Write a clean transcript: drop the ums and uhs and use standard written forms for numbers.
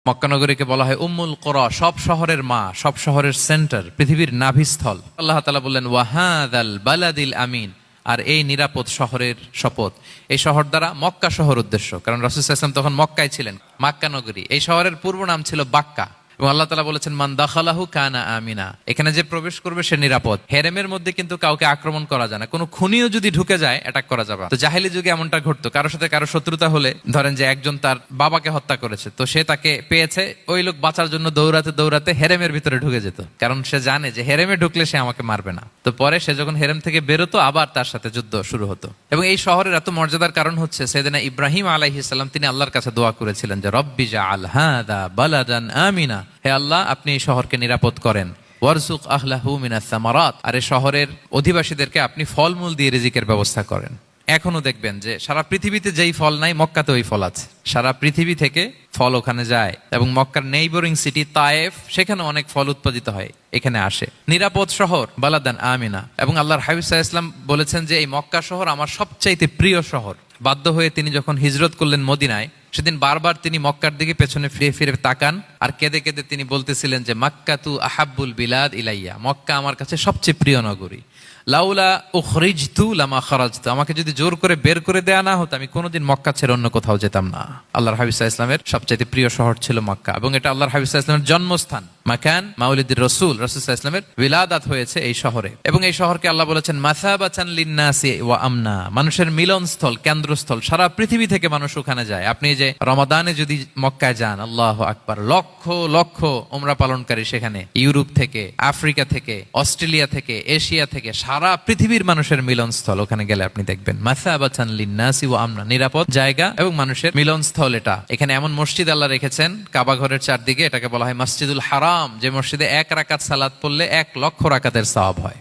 মক্কা নগরীকে বলা হয় উম্মুল কুরা, সব শহরের মা, সব শহরের সেন্টার, পৃথিবীর নাভিস্থল। আল্লাহ তাআলা বললেন ওয়াহাদাল বালাদিল আমিন, আর এই নিরাপদ শহরের শপথ। এই শহর দ্বারা মক্কা শহর উদ্দেশ্য, কারণ রাসূল সাল্লাল্লাহু আলাইহি ওয়াসাল্লাম তখন মক্কায় ছিলেন, মক্কা নগরী। এই শহরের পূর্ব নাম ছিল বাক্কা, এবং আল্লাহ তাআলা বলেছেন মান দাখালাহু কানা আমিনা, এখানে যে প্রবেশ করবে সে নিরাপদ। হেরেমের মধ্যে কিন্তু কাউকে আক্রমণ করা যায় না, কোনো খুনিও যদি ঢুকে যায় অ্যাটাক করা যাবে। তো জাহেলি যুগে এমনটা ঘটতো, কারোর সাথে কারো শত্রুতা হলে, ধরেন যে একজন তার বাবাকে হত্যা করেছে, তো সে তাকে পেয়েছে, ওই লোক বাঁচার জন্য দৌড়াতে দৌড়াতে হেরেমের ভিতরে ঢুকে যেত, কারণ সে জানে যে হেরেমে ঢুকলে সে আমাকে মারবে না। তো পরে সে যখন হেরেম থেকে বেরোতো আবার তার সাথে যুদ্ধ শুরু হতো। এবং এই শহরের এত মর্যাদার কারণ হচ্ছে সাইয়েদনা ইব্রাহিম আলাইহিস সালাম, তিনি আল্লাহর কাছে দোয়া করেছিলেন যে রব্বি জাআল হাযা বালাদান আমিনা, হে আল্লাহ আপনি এই শহরকে নিরাপদ করেন। ওয়ারযুক আহলাহু মিনাস সামারাত, আর এই শহরের অধিবাসীদেরকে আপনি ফলমূল দিয়ে রিজিকের ব্যবস্থা করেন। এখনো দেখবেন যে সারা পৃথিবীতে যেই ফল নাই মক্কাতে ওই ফল আছে, সারা পৃথিবী থেকে ফল ওখানে যায়। এবং মক্কার নেইবরিং সিটি তায়েফ, সেখানে অনেক ফল উৎপাদিত হয়, এখানে আসে। নিরাপদ শহর বালাদান আমিনা। এবং আল্লাহর হাবিব সাল্লাল্লাহু আলাইহি ওয়াসাল্লাম বলেছেন যে এই মক্কা শহর আমার সবচাইতে প্রিয় শহর। বাধ্য হয়ে তিনি যখন হিজরত করলেন মদিনায়, সেদিন বারবার তিনি মক্কার দিকে পেছনে ফিরে ফিরে তাকান, আর কেঁদে কেঁদে তিনি বলতেছিলেন যে মাক্কাতু আহাব্বুল বিলাদ ইলাইয়া, মক্কা আমার কাছে সবচেয়ে প্রিয় নগরী। লাউলা উখরিজতু লামা খারাজতু, আমাকে যদি জোর করে বের করে দেয়া না হতো আমি কোনোদিন মক্কা ছেড়ে অন্য কোথাও যেতাম না। আল্লাহর হাবিব সাল্লাল্লাহু আলাইহি ওয়াসাল্লামের সবচেয়ে প্রিয় শহর ছিল মক্কা, এবং এটা আল্লাহর হাবিব সাল্লাল্লাহু আলাইহি ওয়াসাল্লামের জন্মস্থান। মাকান মাউলিদির রাসূল, রাসূল সাল্লাল্লাহু আলাইহি ওয়াসাল্লামের বিলাদাত হয়েছে এই শহরে। এবং এই শহরকে আল্লাহ বলেছেন মাসাবাতান লিন্নাসি ওয়া আমনা, মানুষের মিলনস্থল, কেন্দ্রস্থল। সারা পৃথিবী থেকে মানুষ ওখানে যায়। আপনি যে রমাদানে যদি মক্কায় যান, আল্লাহু আকবার, লক্ষ লক্ষ উমরা পালনকারী সেখানে, ইউরোপ থেকে, আফ্রিকা থেকে, অস্ট্রেলিয়া থেকে, এশিয়া থেকে, সারা পৃথিবীর মানুষের মিলনস্থল। ওখানে গেলে আপনি দেখবেন মাসাবাতান লিন্নাসি ওয়া আমনা, নিরাপদ জায়গা এবং মানুষের মিলনস্থল এটা। এখানে এমন মসজিদ আল্লাহ রেখেছেন কাবা ঘরের চারদিকে, এটাকে বলা হয় মসজিদুল হারাম, যে মসজিদে 1 রাকাত সালাত পড়লে 1 লক্ষ রাকাতের সওয়াব হয়।